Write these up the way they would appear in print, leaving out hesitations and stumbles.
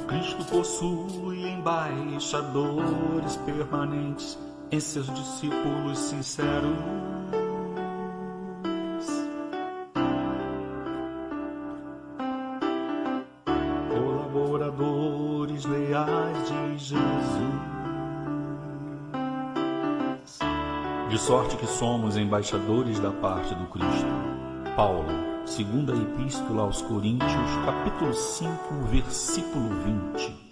Cristo possui embaixadores permanentes em seus discípulos sinceros, colaboradores leais de Jesus. De sorte que somos embaixadores da parte do Cristo. Paulo, segunda Epístola aos Coríntios, capítulo 5, versículo 20.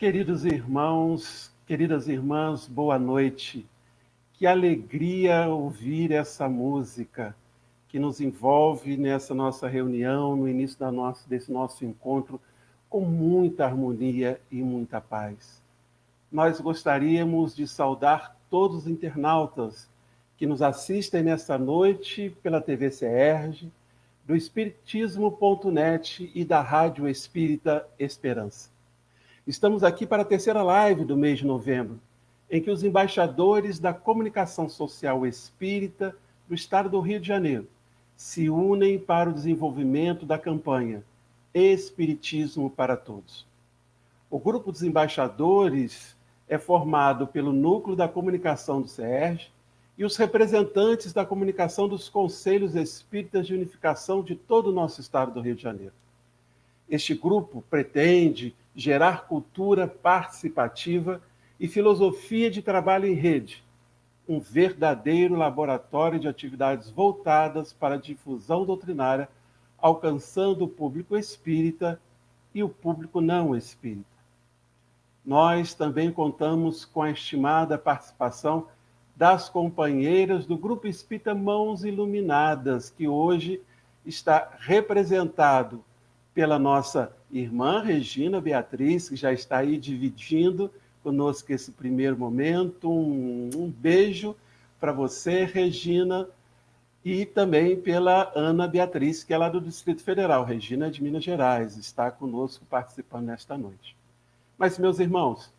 Queridos irmãos, queridas irmãs, boa noite. Que alegria ouvir essa música que nos envolve nessa nossa reunião, no início desse nosso encontro, com muita harmonia e muita paz. Nós gostaríamos de saudar todos os internautas que nos assistem nesta noite pela TV CERJ, do Espiritismo.net e da Rádio Espírita Esperança. Estamos aqui para a terceira live do mês de novembro, em que os embaixadores da comunicação social espírita do estado do Rio de Janeiro se unem para o desenvolvimento da campanha Espiritismo para Todos. O grupo dos embaixadores é formado pelo Núcleo da Comunicação do CERJ e os representantes da comunicação dos Conselhos Espíritas de Unificação de todo o nosso estado do Rio de Janeiro. Este grupo pretende gerar cultura participativa e filosofia de trabalho em rede, um verdadeiro laboratório de atividades voltadas para a difusão doutrinária, alcançando o público espírita e o público não espírita. Nós também contamos com a estimada participação das companheiras do Grupo Espírita Mãos Iluminadas, que hoje está representado pela nossa irmã Regina Beatriz, que já está aí dividindo conosco esse primeiro momento. Um beijo para você, Regina, e também pela Ana Beatriz, que é lá do Distrito Federal. Regina é de Minas Gerais, está conosco participando nesta noite. Mas, meus irmãos,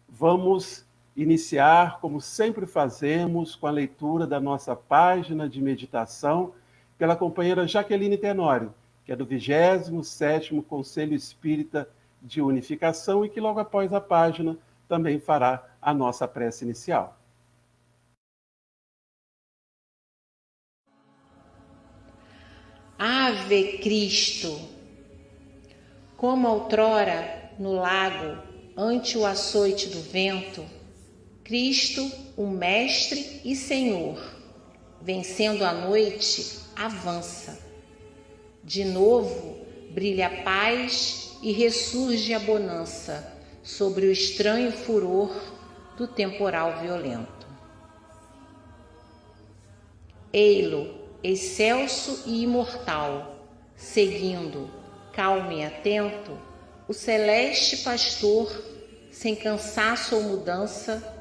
vamos iniciar, como sempre fazemos, com a leitura da nossa página de meditação pela companheira Jaqueline Tenório, que é do 27º Conselho Espírita de Unificação e que logo após a página também fará a nossa prece inicial. Ave Cristo! Como outrora no lago, ante o açoite do vento, Cristo, o Mestre e Senhor, vencendo a noite, avança. De novo brilha a paz e ressurge a bonança sobre o estranho furor do temporal violento. Ei-lo, excelso e imortal, seguindo, calmo e atento, o celeste pastor, sem cansaço ou mudança,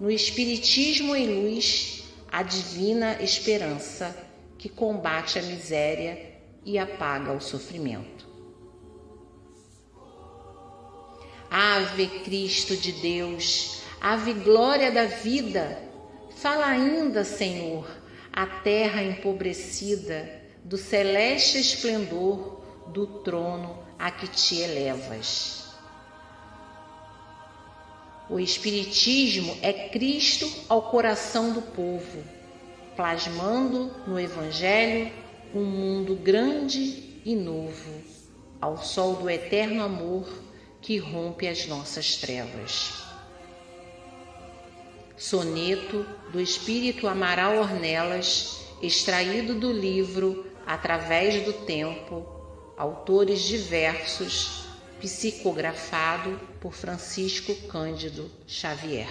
no espiritismo em luz, a divina esperança que combate a miséria e apaga o sofrimento. Ave Cristo de Deus, ave glória da vida, fala ainda, Senhor, a terra empobrecida do celeste esplendor do trono a que te elevas. O Espiritismo é Cristo ao coração do povo, plasmando no Evangelho um mundo grande e novo, ao sol do eterno amor que rompe as nossas trevas. Soneto do Espírito Amaral Ornelas, extraído do livro Através do Tempo, autores diversos, psicografado por Francisco Cândido Xavier.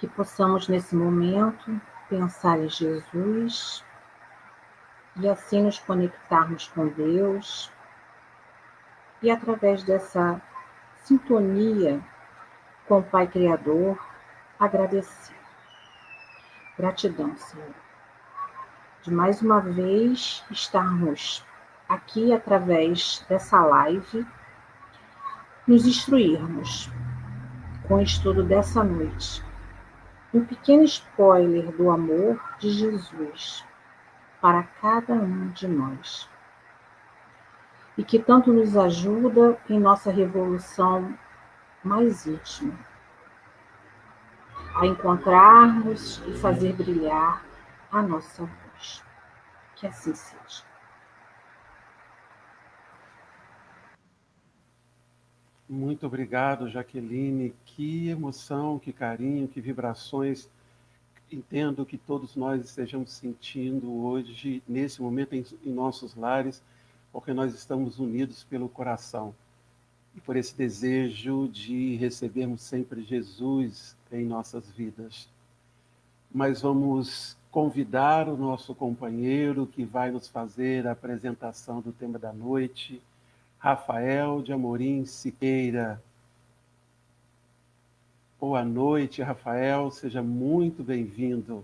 Que possamos nesse momento pensar em Jesus e assim nos conectarmos com Deus e através dessa sintonia com o Pai Criador, agradecer. Gratidão, Senhor, de mais uma vez estarmos aqui através dessa live, nos instruirmos com o estudo dessa noite. Um pequeno spoiler do amor de Jesus para cada um de nós. E que tanto nos ajuda em nossa revolução mais íntima, a encontrarmos e fazer brilhar a nossa luz. Que assim seja. Muito obrigado, Jaqueline. Que emoção, que carinho, que vibrações. Entendo que todos nós estejamos sentindo hoje, nesse momento, em nossos lares, porque nós estamos unidos pelo coração e por esse desejo de recebermos sempre Jesus em nossas vidas. Mas vamos convidar o nosso companheiro que vai nos fazer a apresentação do tema da noite, Rafael de Amorim Siqueira. Boa noite, Rafael. Seja muito bem-vindo.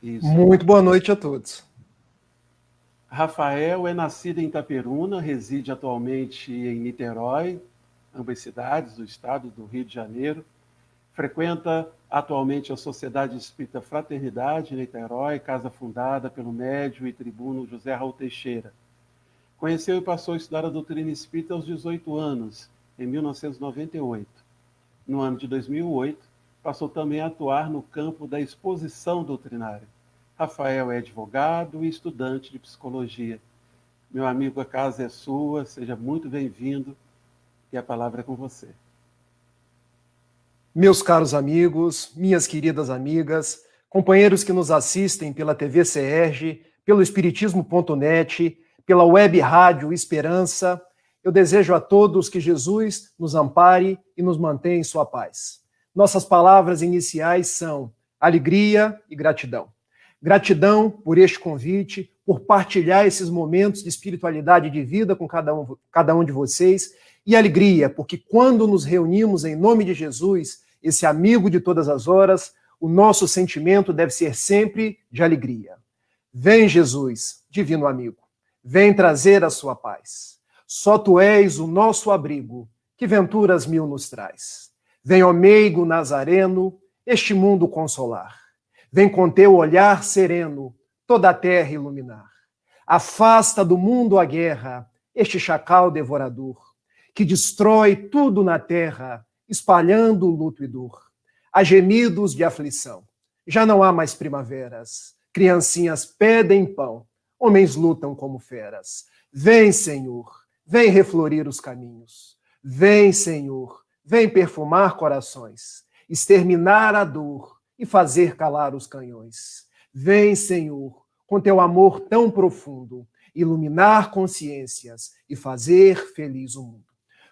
Isso. Muito boa noite a todos. Rafael é nascido em Itaperuna, reside atualmente em Niterói, ambas cidades do estado do Rio de Janeiro. Frequenta atualmente a Sociedade Espírita Fraternidade, em Niterói, casa fundada pelo médium e tribuno José Raul Teixeira. Conheceu e passou a estudar a doutrina espírita aos 18 anos, em 1998. No ano de 2008, passou também a atuar no campo da exposição doutrinária. Rafael é advogado e estudante de psicologia. Meu amigo, a casa é sua, seja muito bem-vindo e a palavra é com você. Meus caros amigos, minhas queridas amigas, companheiros que nos assistem pela TV CERJ, pelo Espiritismo.net, pela web rádio Esperança, eu desejo a todos que Jesus nos ampare e nos mantenha em sua paz. Nossas palavras iniciais são alegria e gratidão. Gratidão por este convite, por partilhar esses momentos de espiritualidade de vida com cada um de vocês, e alegria, porque quando nos reunimos em nome de Jesus, esse amigo de todas as horas, o nosso sentimento deve ser sempre de alegria. Vem, Jesus, divino amigo, vem trazer a sua paz. Só tu és o nosso abrigo, que venturas mil nos traz. Vem, ó meigo nazareno, este mundo consolar. Vem com teu olhar sereno toda a terra iluminar. Afasta do mundo a guerra, este chacal devorador, que destrói tudo na terra, espalhando luto e dor. Há gemidos de aflição, já não há mais primaveras. Criancinhas pedem pão, homens lutam como feras. Vem, Senhor, vem reflorir os caminhos. Vem, Senhor, vem perfumar corações, exterminar a dor e fazer calar os canhões. Vem, Senhor, com teu amor tão profundo, iluminar consciências e fazer feliz o mundo.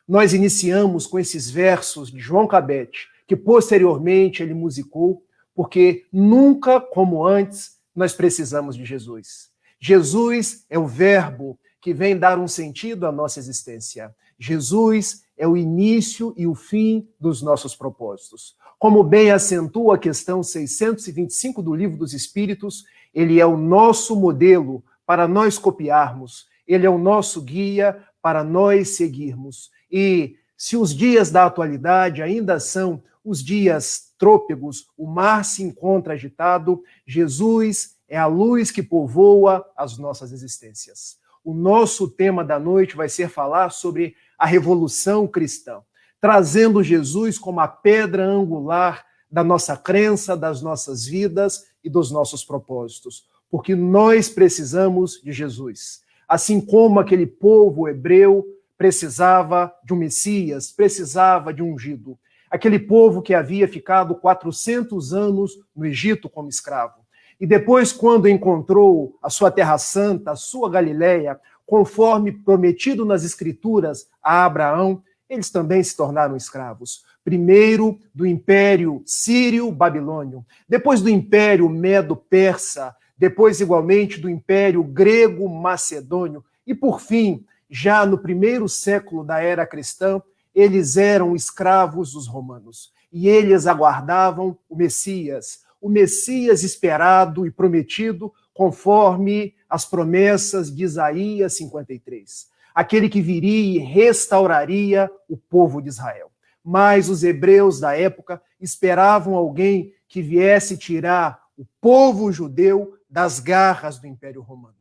Nós iniciamos com esses versos de João Cabete, que posteriormente ele musicou, porque nunca como antes nós precisamos de Jesus. Jesus é o verbo que vem dar um sentido à nossa existência. Jesus é o início e o fim dos nossos propósitos. Como bem acentua a questão 625 do Livro dos Espíritos, ele é o nosso modelo para nós copiarmos, ele é o nosso guia para nós seguirmos. E se os dias da atualidade ainda são os dias trôpegos, o mar se encontra agitado, Jesus é a luz que povoa as nossas existências. O nosso tema da noite vai ser falar sobre a Revolução Cristã, trazendo Jesus como a pedra angular da nossa crença, das nossas vidas e dos nossos propósitos. Porque nós precisamos de Jesus. Assim como aquele povo hebreu precisava de um Messias, precisava de um ungido. Aquele povo que havia ficado 400 anos no Egito como escravo. E depois, quando encontrou a sua Terra Santa, a sua Galileia, conforme prometido nas Escrituras a Abraão, eles também se tornaram escravos. Primeiro do Império Sírio-Babilônio, depois do Império Medo-Persa, depois igualmente do Império Grego-Macedônio, e por fim, já no primeiro século da era cristã, eles eram escravos dos romanos. E eles aguardavam o Messias esperado e prometido, conforme as promessas de Isaías 53. Aquele que viria e restauraria o povo de Israel. Mas os hebreus da época esperavam alguém que viesse tirar o povo judeu das garras do Império Romano.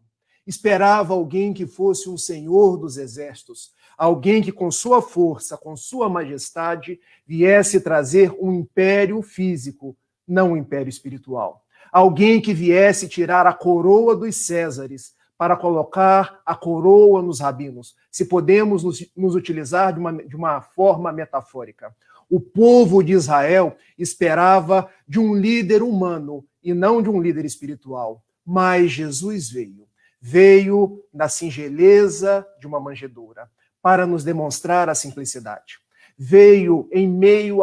Esperava alguém que fosse um senhor dos exércitos, alguém que com sua força, com sua majestade, viesse trazer um império físico, não um império espiritual. Alguém que viesse tirar a coroa dos Césares para colocar a coroa nos rabinos, se podemos nos utilizar de uma forma metafórica. O povo de Israel esperava de um líder humano e não de um líder espiritual. Mas Jesus veio na singeleza de uma manjedoura, para nos demonstrar a simplicidade. Veio em meio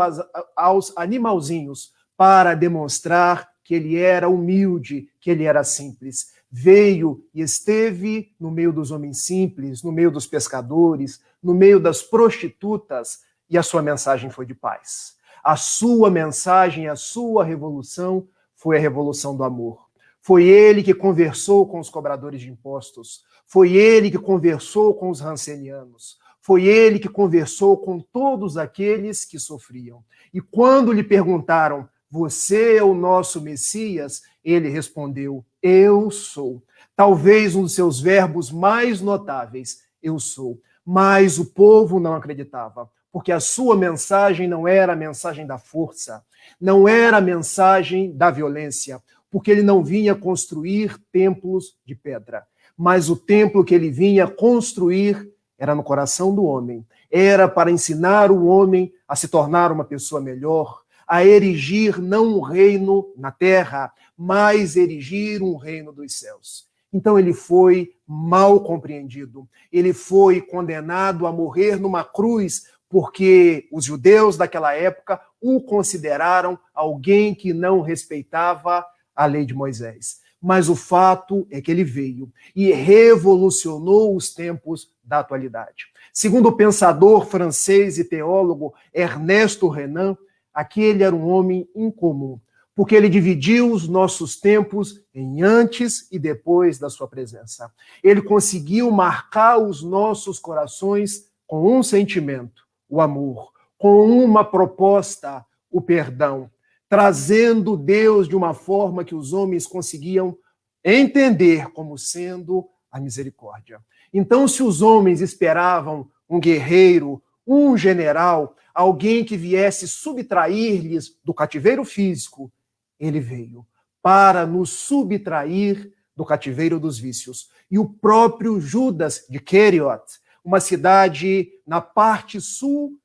aos animalzinhos, para demonstrar que ele era humilde, que ele era simples. Veio e esteve no meio dos homens simples, no meio dos pescadores, no meio das prostitutas, e a sua mensagem foi de paz. A sua mensagem, a sua revolução foi a revolução do amor. Foi ele que conversou com os cobradores de impostos. Foi ele que conversou com os rancenianos. Foi ele que conversou com todos aqueles que sofriam. E quando lhe perguntaram, você é o nosso Messias? Ele respondeu, eu sou. Talvez um dos seus verbos mais notáveis, eu sou. Mas o povo não acreditava, porque a sua mensagem não era a mensagem da força, não era a mensagem da violência, porque ele não vinha construir templos de pedra, mas o templo que ele vinha construir era no coração do homem, era para ensinar o homem a se tornar uma pessoa melhor, a erigir não um reino na terra, mas erigir um reino dos céus. Então ele foi mal compreendido, ele foi condenado a morrer numa cruz, porque os judeus daquela época o consideraram alguém que não respeitava a lei de Moisés. Mas o fato é que ele veio e revolucionou os tempos da atualidade. Segundo o pensador francês e teólogo Ernesto Renan, aquele era um homem incomum, porque ele dividiu os nossos tempos em antes e depois da sua presença. Ele conseguiu marcar os nossos corações com um sentimento, o amor, com uma proposta, o perdão, trazendo Deus de uma forma que os homens conseguiam entender como sendo a misericórdia. Então, se os homens esperavam um guerreiro, um general, alguém que viesse subtrair-lhes do cativeiro físico, ele veio para nos subtrair do cativeiro dos vícios. E o próprio Judas de Queriot, uma cidade na parte sul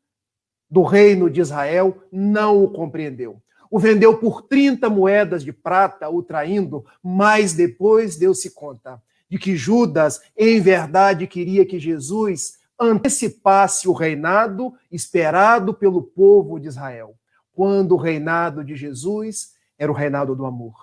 do reino de Israel, não o compreendeu. O vendeu por 30 moedas de prata, o traindo, mas depois deu-se conta de que Judas, em verdade, queria que Jesus antecipasse o reinado esperado pelo povo de Israel, quando o reinado de Jesus era o reinado do amor,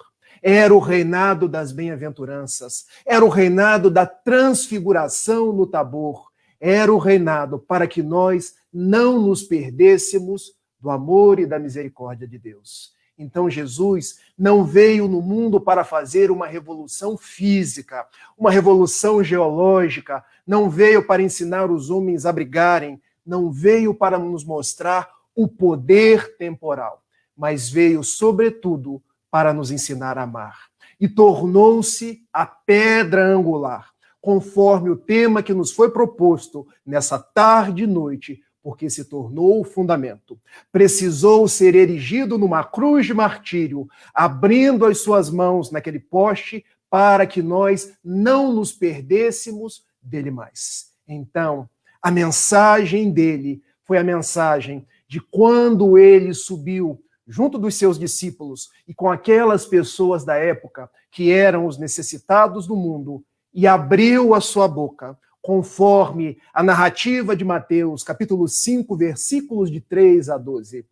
era o reinado das bem-aventuranças, era o reinado da transfiguração no Tabor, era o reinado para que nós não nos perdêssemos do amor e da misericórdia de Deus. Então Jesus não veio no mundo para fazer uma revolução física, uma revolução geológica, não veio para ensinar os homens a brigarem, não veio para nos mostrar o poder temporal, mas veio, sobretudo, para nos ensinar a amar. E tornou-se a pedra angular, conforme o tema que nos foi proposto nessa tarde e noite, porque se tornou o fundamento. Precisou ser erigido numa cruz de martírio, abrindo as suas mãos naquele poste para que nós não nos perdêssemos dele mais. Então, a mensagem dele foi a mensagem de quando ele subiu junto dos seus discípulos e com aquelas pessoas da época que eram os necessitados do mundo e abriu a sua boca, conforme a narrativa de Mateus, capítulo 5, versículos de 3 a 12,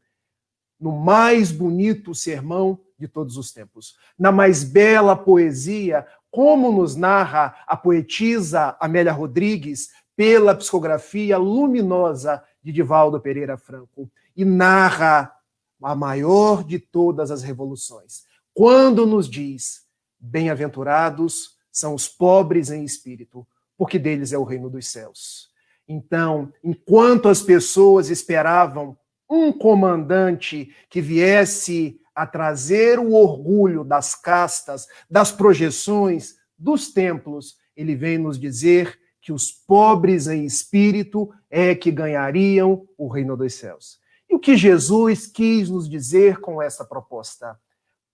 no mais bonito sermão de todos os tempos, na mais bela poesia, como nos narra a poetisa Amélia Rodrigues, pela psicografia luminosa de Divaldo Pereira Franco, e narra a maior de todas as revoluções, quando nos diz, bem-aventurados são os pobres em espírito, porque deles é o reino dos céus. Então, enquanto as pessoas esperavam um comandante que viesse a trazer o orgulho das castas, das projeções, dos templos, ele vem nos dizer que os pobres em espírito é que ganhariam o reino dos céus. E o que Jesus quis nos dizer com essa proposta?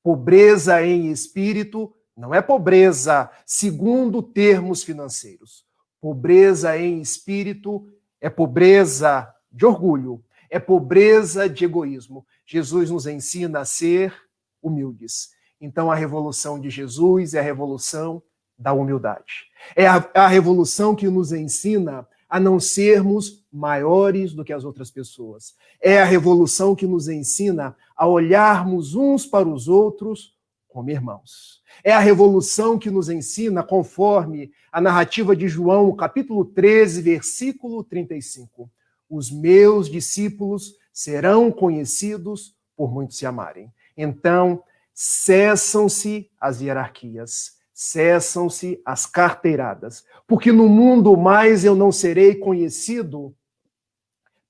Pobreza em espírito não é pobreza segundo termos financeiros. Pobreza em espírito é pobreza de orgulho, é pobreza de egoísmo. Jesus nos ensina a ser humildes. Então a revolução de Jesus é a revolução da humildade. É a revolução que nos ensina a não sermos maiores do que as outras pessoas. É a revolução que nos ensina a olharmos uns para os outros como irmãos. É a revolução que nos ensina, conforme a narrativa de João, capítulo 13, versículo 35. os meus discípulos serão conhecidos por muitos se amarem. Então, cessam-se as hierarquias, cessam-se as carteiradas, porque no mundo mais eu não serei conhecido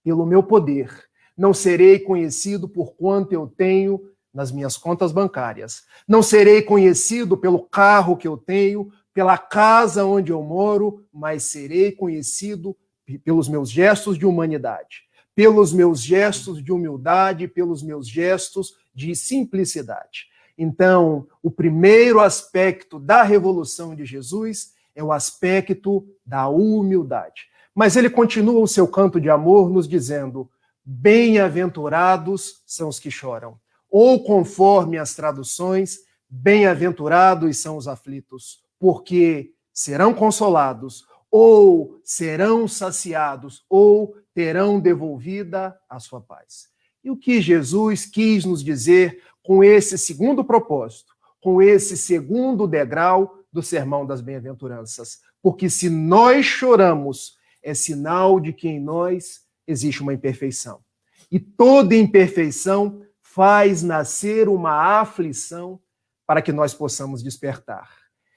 pelo meu poder, não serei conhecido por quanto eu tenho nas minhas contas bancárias, não serei conhecido pelo carro que eu tenho, pela casa onde eu moro, mas serei conhecido pelos meus gestos de humanidade, pelos meus gestos de humildade, pelos meus gestos de simplicidade. Então, o primeiro aspecto da revolução de Jesus é o aspecto da humildade. Mas ele continua o seu canto de amor nos dizendo: bem-aventurados são os que choram. Ou, conforme as traduções, bem-aventurados são os aflitos, porque serão consolados, ou serão saciados, ou terão devolvida a sua paz. E o que Jesus quis nos dizer com esse segundo propósito, com esse segundo degrau do Sermão das Bem-aventuranças? Porque se nós choramos, é sinal de que em nós existe uma imperfeição. E toda imperfeição faz nascer uma aflição para que nós possamos despertar.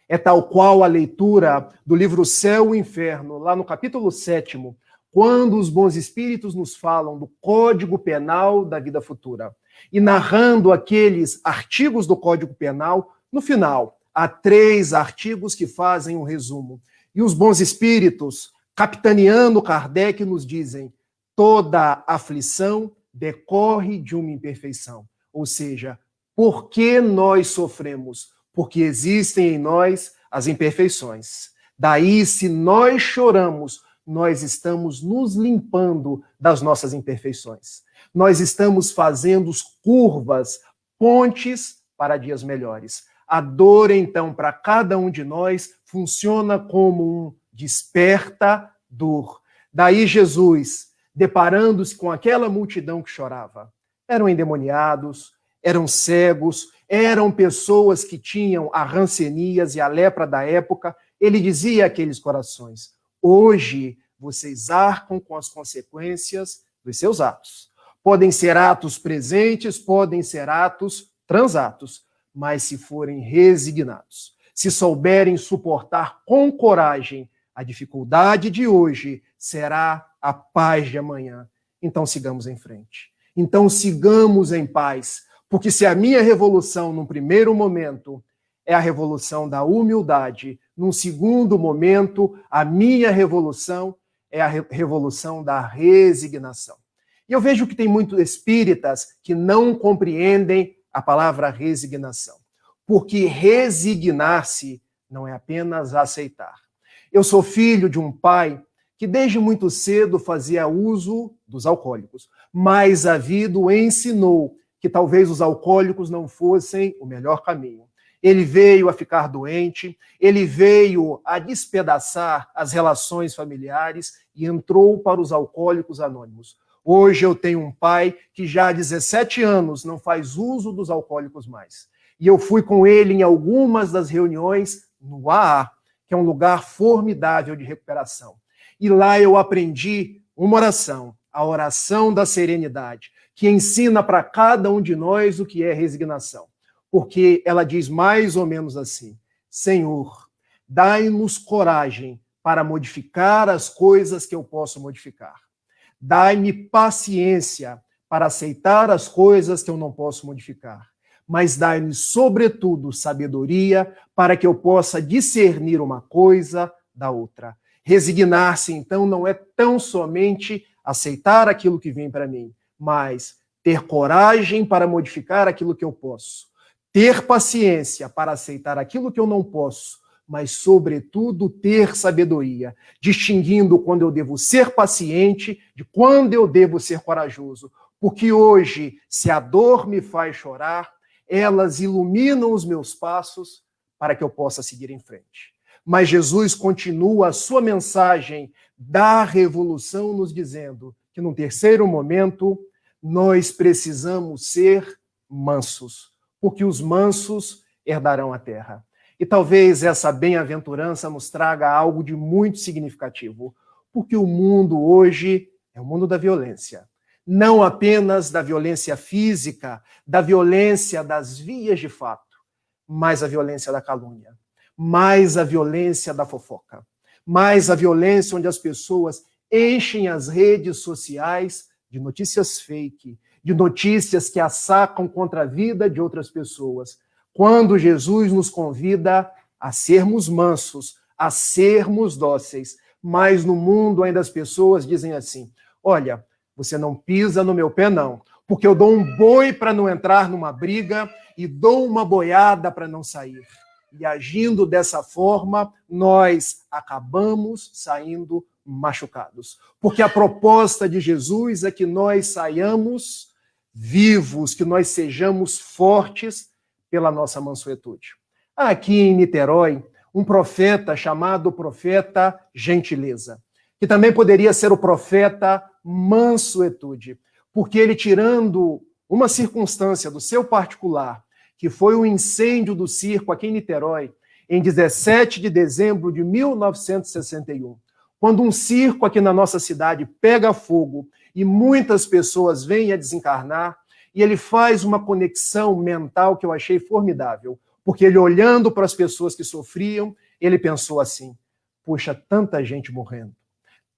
É tal qual a leitura do livro Céu e Inferno, lá no capítulo 7º, quando os bons espíritos nos falam do Código Penal da vida futura. E narrando aqueles artigos do Código Penal, no final, há 3 artigos que fazem um resumo. E os bons espíritos, capitaneando Kardec, nos dizem: toda aflição decorre de uma imperfeição. Ou seja, por que nós sofremos? Porque existem em nós as imperfeições. Daí, se nós choramos, nós estamos nos limpando das nossas imperfeições. Nós estamos fazendo curvas, pontes para dias melhores. A dor, então, para cada um de nós, funciona como um despertador. Daí Jesus, deparando-se com aquela multidão que chorava, eram endemoniados, eram cegos, eram pessoas que tinham a rancenias e a lepra da época. Ele dizia àqueles corações: hoje vocês arcam com as consequências dos seus atos. Podem ser atos presentes, podem ser atos transatos, mas se forem resignados, se souberem suportar com coragem a dificuldade de hoje, será a paz de amanhã. Então sigamos em frente. Então sigamos em paz, porque se a minha revolução, num primeiro momento, é a revolução da humildade, num segundo momento, a minha revolução é a revolução da resignação. E eu vejo que tem muitos espíritas que não compreendem a palavra resignação, porque resignar-se não é apenas aceitar. Eu sou filho de um pai que desde muito cedo fazia uso dos alcoólicos, mas a vida o ensinou que talvez os alcoólicos não fossem o melhor caminho. Ele veio a ficar doente, ele veio a despedaçar as relações familiares e entrou para os alcoólicos anônimos. Hoje eu tenho um pai que já há 17 anos não faz uso dos alcoólicos mais. E eu fui com ele em algumas das reuniões no AA, que é um lugar formidável de recuperação. E lá eu aprendi uma oração, a oração da serenidade, que ensina para cada um de nós o que é resignação. Porque ela diz mais ou menos assim: Senhor, dai-nos coragem para modificar as coisas que eu posso modificar. Dai-me paciência para aceitar as coisas que eu não posso modificar. Mas dai-me, sobretudo, sabedoria para que eu possa discernir uma coisa da outra. Resignar-se, então, não é tão somente aceitar aquilo que vem para mim, mas ter coragem para modificar aquilo que eu posso. Ter paciência para aceitar aquilo que eu não posso, mas, sobretudo, ter sabedoria, distinguindo quando eu devo ser paciente de quando eu devo ser corajoso. Porque hoje, se a dor me faz chorar, elas iluminam os meus passos para que eu possa seguir em frente. Mas Jesus continua a sua mensagem da revolução nos dizendo que, num terceiro momento, nós precisamos ser mansos, porque os mansos herdarão a terra. E talvez essa bem-aventurança nos traga algo de muito significativo, porque o mundo hoje É o mundo da violência. Não apenas da violência física, da violência das vias de fato, mas a violência da calúnia, mais a violência da fofoca, mais a violência onde as pessoas enchem as redes sociais de notícias fake, de notícias que assacam contra a vida de outras pessoas. Quando Jesus nos convida a sermos mansos, a sermos dóceis, mas no mundo ainda as pessoas dizem assim: olha, você não pisa no meu pé não, porque eu dou um boi para não entrar numa briga e dou uma boiada para não sair. E agindo dessa forma, nós acabamos saindo machucados. Porque a proposta de Jesus é que nós saiamos vivos, que nós sejamos fortes pela nossa mansuetude. Aqui em Niterói, um profeta chamado profeta Gentileza, que também poderia ser o profeta mansuetude, porque ele, tirando uma circunstância do seu particular, que foi o incêndio do circo aqui em Niterói, em 17 de dezembro de 1961, quando um circo aqui na nossa cidade pega fogo e muitas pessoas vêm a desencarnar, e ele faz uma conexão mental que eu achei formidável, porque ele, olhando para as pessoas que sofriam, ele pensou assim: puxa, tanta gente morrendo,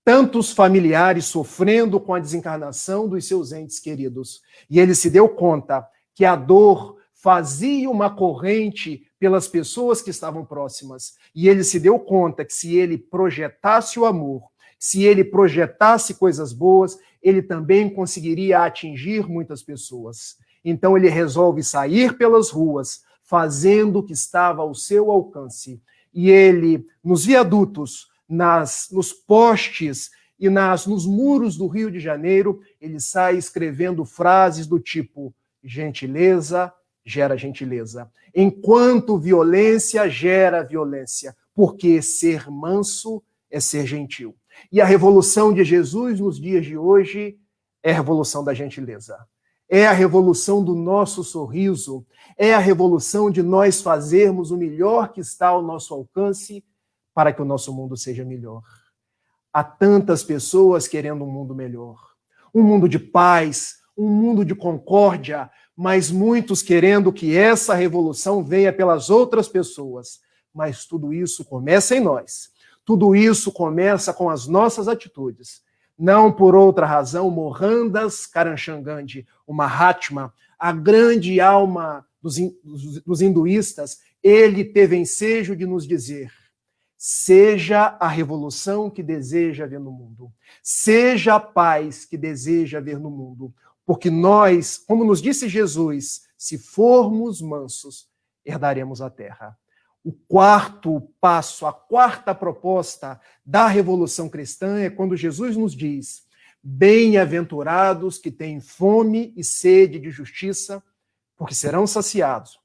tantos familiares sofrendo com a desencarnação dos seus entes queridos. E ele se deu conta que a dor fazia uma corrente pelas pessoas que estavam próximas. E ele se deu conta que se ele projetasse o amor, se ele projetasse coisas boas, ele também conseguiria atingir muitas pessoas. Então ele resolve sair pelas ruas, fazendo o que estava ao seu alcance. E ele, nos viadutos, nos postes e nos muros do Rio de Janeiro, ele sai escrevendo frases do tipo: gentileza gera gentileza, enquanto violência gera violência, porque ser manso é ser gentil. E a revolução de Jesus nos dias de hoje é a revolução da gentileza. É a revolução do nosso sorriso, é a revolução de nós fazermos o melhor que está ao nosso alcance para que o nosso mundo seja melhor. Há tantas pessoas querendo um mundo melhor, um mundo de paz, um mundo de concórdia, mas muitos querendo que essa revolução venha pelas outras pessoas. Mas tudo isso começa em nós. Tudo isso começa com as nossas atitudes. Não por outra razão, Mohandas Karamchand Gandhi, o Mahatma, a grande alma dos hinduístas, ele teve ensejo de nos dizer: seja a revolução que deseja ver no mundo. Seja a paz que deseja ver no mundo. Porque nós, como nos disse Jesus, se formos mansos, herdaremos a terra. O quarto passo, a quarta proposta da Revolução Cristã é quando Jesus nos diz: bem-aventurados que têm fome e sede de justiça, porque serão saciados.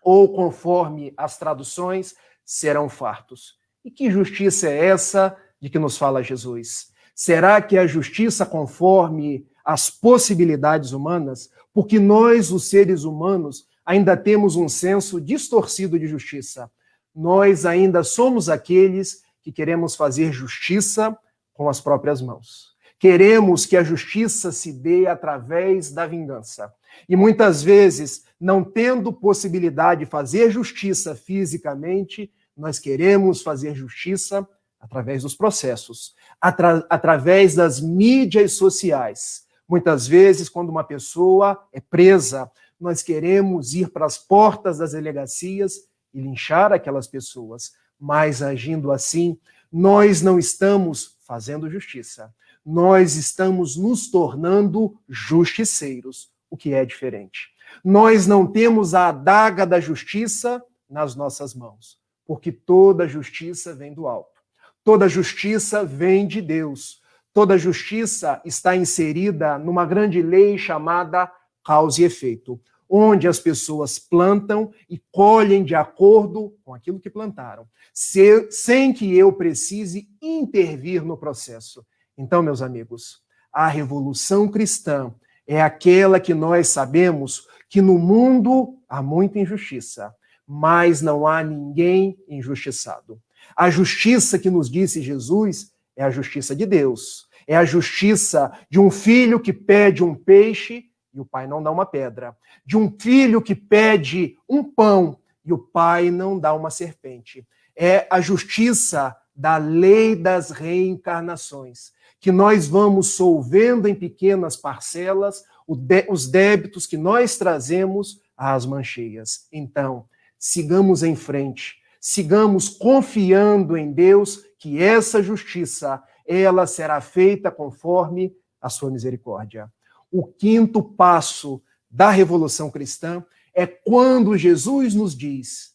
Ou, conforme as traduções, serão fartos. E que justiça é essa de que nos fala Jesus? Será que a justiça conforme as possibilidades humanas? Porque nós, os seres humanos, ainda temos um senso distorcido de justiça. Nós ainda somos aqueles que queremos fazer justiça com as próprias mãos. Queremos que a justiça se dê através da vingança. E muitas vezes, não tendo possibilidade de fazer justiça fisicamente, nós queremos fazer justiça através dos processos, através das mídias sociais. Muitas vezes, quando uma pessoa é presa, nós queremos ir para as portas das delegacias e linchar aquelas pessoas. Mas, agindo assim, nós não estamos fazendo justiça. Nós estamos nos tornando justiceiros, o que é diferente. Nós não temos a adaga da justiça nas nossas mãos, porque toda justiça vem do alto. Toda justiça vem de Deus. Toda justiça está inserida numa grande lei chamada causa e efeito, onde as pessoas plantam e colhem de acordo com aquilo que plantaram, sem que eu precise intervir no processo. Então, meus amigos, a revolução cristã é aquela que nós sabemos que no mundo há muita injustiça, mas não há ninguém injustiçado. A justiça que nos disse Jesus é a justiça de Deus. É a justiça de um filho que pede um peixe e o pai não dá uma pedra. De um filho que pede um pão e o pai não dá uma serpente. É a justiça da lei das reencarnações, que nós vamos solvendo em pequenas parcelas os débitos que nós trazemos às mancheias. Então, sigamos em frente, sigamos confiando em Deus, que essa justiça, ela será feita conforme a sua misericórdia. O quinto passo da Revolução Cristã é quando Jesus nos diz: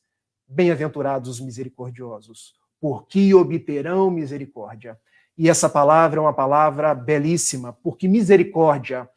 bem-aventurados os misericordiosos, porque obterão misericórdia. E essa palavra é uma palavra belíssima, porque misericórdia,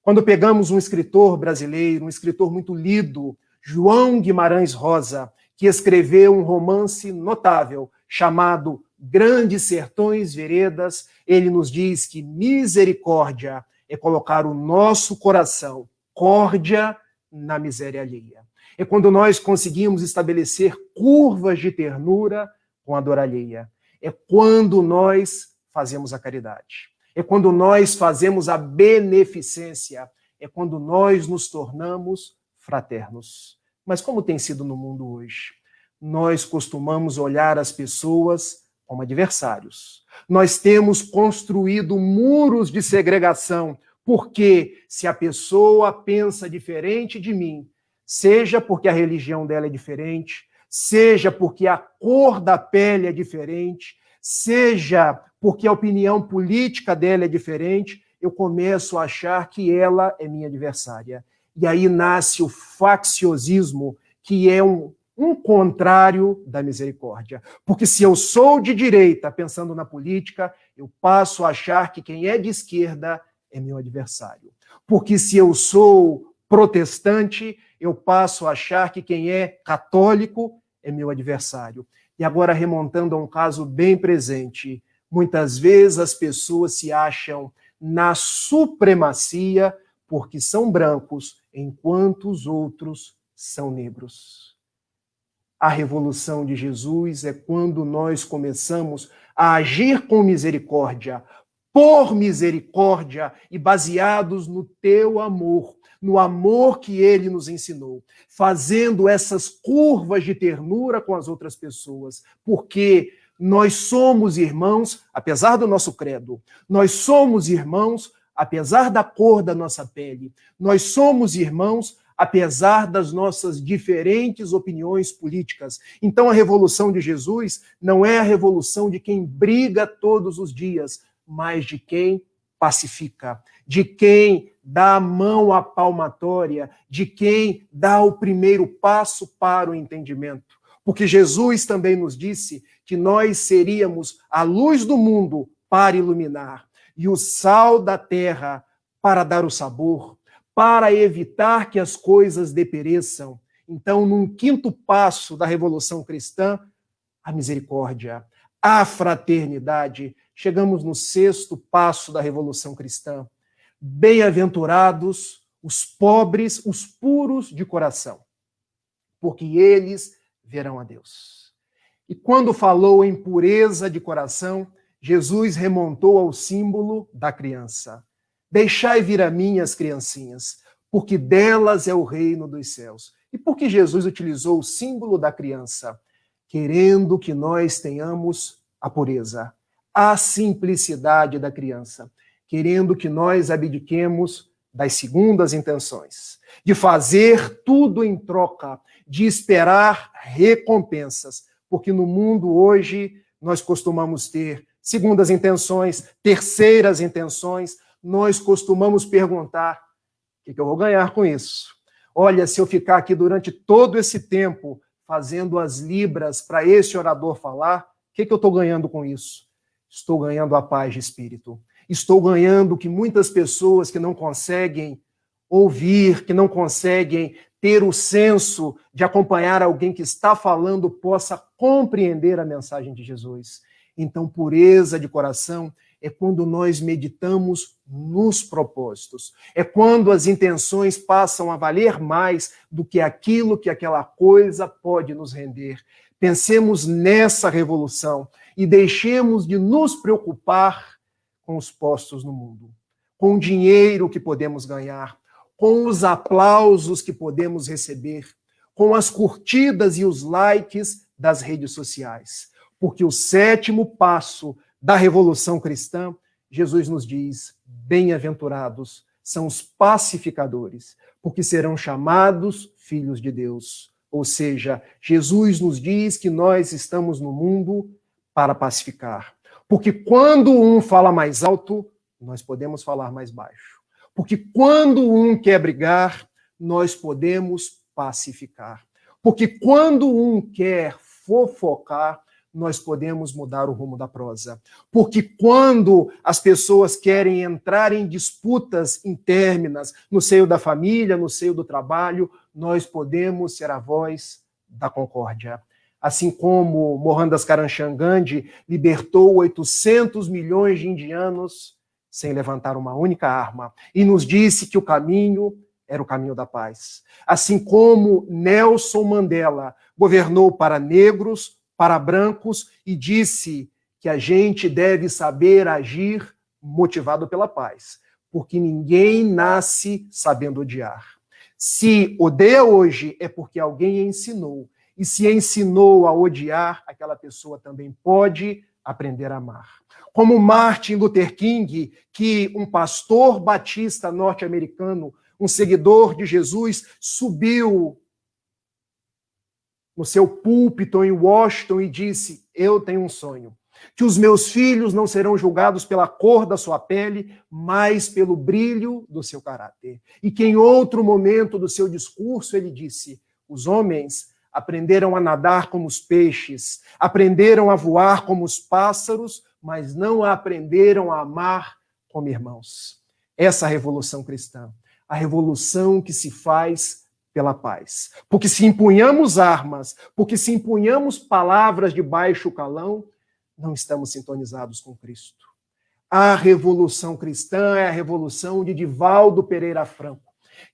quando pegamos um escritor brasileiro, um escritor muito lido, João Guimarães Rosa, que escreveu um romance notável chamado Grandes Sertões Veredas, ele nos diz que misericórdia é colocar o nosso coração, córdia, na miséria alheia. É quando nós conseguimos estabelecer curvas de ternura com a dor alheia. É quando nós fazemos a caridade. É quando nós fazemos a beneficência. É quando nós nos tornamos fraternos. Mas como tem sido no mundo hoje? Nós costumamos olhar as pessoas como adversários. Nós temos construído muros de segregação, porque se a pessoa pensa diferente de mim, seja porque a religião dela é diferente, seja porque a cor da pele é diferente, seja porque a opinião política dela é diferente, eu começo a achar que ela é minha adversária. E aí nasce o facciosismo, que é um contrário da misericórdia. Porque se eu sou de direita, pensando na política, eu passo a achar que quem é de esquerda é meu adversário. Porque se eu sou protestante, eu passo a achar que quem é católico é meu adversário. E agora, remontando a um caso bem presente, muitas vezes as pessoas se acham na supremacia porque são brancos, enquanto os outros são negros. A revolução de Jesus é quando nós começamos a agir com misericórdia, por misericórdia e baseados no teu amor, no amor que ele nos ensinou, fazendo essas curvas de ternura com as outras pessoas, porque nós somos irmãos, apesar do nosso credo, nós somos irmãos, apesar da cor da nossa pele, nós somos irmãos, apesar das nossas diferentes opiniões políticas. Então a revolução de Jesus não é a revolução de quem briga todos os dias, mas de quem pacifica, de quem dá a mão à palmatória, de quem dá o primeiro passo para o entendimento. Porque Jesus também nos disse que nós seríamos a luz do mundo para iluminar e o sal da terra para dar o sabor, para evitar que as coisas depereçam. Então, num quinto passo da Revolução Cristã, a misericórdia, a fraternidade. Chegamos no sexto passo da Revolução Cristã. Bem-aventurados os pobres, os puros de coração, porque eles verão a Deus. E quando falou em pureza de coração, Jesus remontou ao símbolo da criança. Deixai vir a mim as criancinhas, porque delas é o reino dos céus. E por que Jesus utilizou o símbolo da criança? Querendo que nós tenhamos a pureza, a simplicidade da criança, querendo que nós abdiquemos das segundas intenções, de fazer tudo em troca, de esperar recompensas, porque no mundo hoje nós costumamos ter segundas intenções, terceiras intenções, nós costumamos perguntar: o que eu vou ganhar com isso? Olha, se eu ficar aqui durante todo esse tempo fazendo as libras para esse orador falar, o que eu estou ganhando com isso? Estou ganhando a paz de espírito. Estou ganhando que muitas pessoas que não conseguem ouvir, que não conseguem ter o senso de acompanhar alguém que está falando, possa compreender a mensagem de Jesus. Então, pureza de coração é quando nós meditamos nos propósitos. É quando as intenções passam a valer mais do que aquilo que aquela coisa pode nos render. Pensemos nessa revolução e deixemos de nos preocupar com os postos no mundo, com o dinheiro que podemos ganhar, com os aplausos que podemos receber, com as curtidas e os likes das redes sociais. Porque o sétimo passo da Revolução Cristã, Jesus nos diz: bem-aventurados são os pacificadores, porque serão chamados filhos de Deus. Ou seja, Jesus nos diz que nós estamos no mundo para pacificar. Porque quando um fala mais alto, nós podemos falar mais baixo. Porque quando um quer brigar, nós podemos pacificar. Porque quando um quer fofocar, nós podemos mudar o rumo da prosa. Porque quando as pessoas querem entrar em disputas intérminas no seio da família, no seio do trabalho, nós podemos ser a voz da concórdia. Assim como Mohandas Karamchand Gandhi libertou 800 milhões de indianos sem levantar uma única arma e nos disse que o caminho era o caminho da paz. Assim como Nelson Mandela governou para negros, para brancos e disse que a gente deve saber agir motivado pela paz, porque ninguém nasce sabendo odiar. Se odeia hoje é porque alguém ensinou, e se ensinou a odiar, aquela pessoa também pode aprender a amar. Como Martin Luther King, que um pastor batista norte-americano, um seguidor de Jesus, subiu no seu púlpito em Washington e disse: eu tenho um sonho, que os meus filhos não serão julgados pela cor da sua pele, mas pelo brilho do seu caráter. E que em outro momento do seu discurso ele disse: os homens aprenderam a nadar como os peixes, aprenderam a voar como os pássaros, mas não aprenderam a amar como irmãos. Essa é a revolução cristã, a revolução que se faz pela paz. Porque se empunhamos armas, porque se empunhamos palavras de baixo calão, não estamos sintonizados com Cristo. A revolução cristã é a revolução de Divaldo Pereira Franco,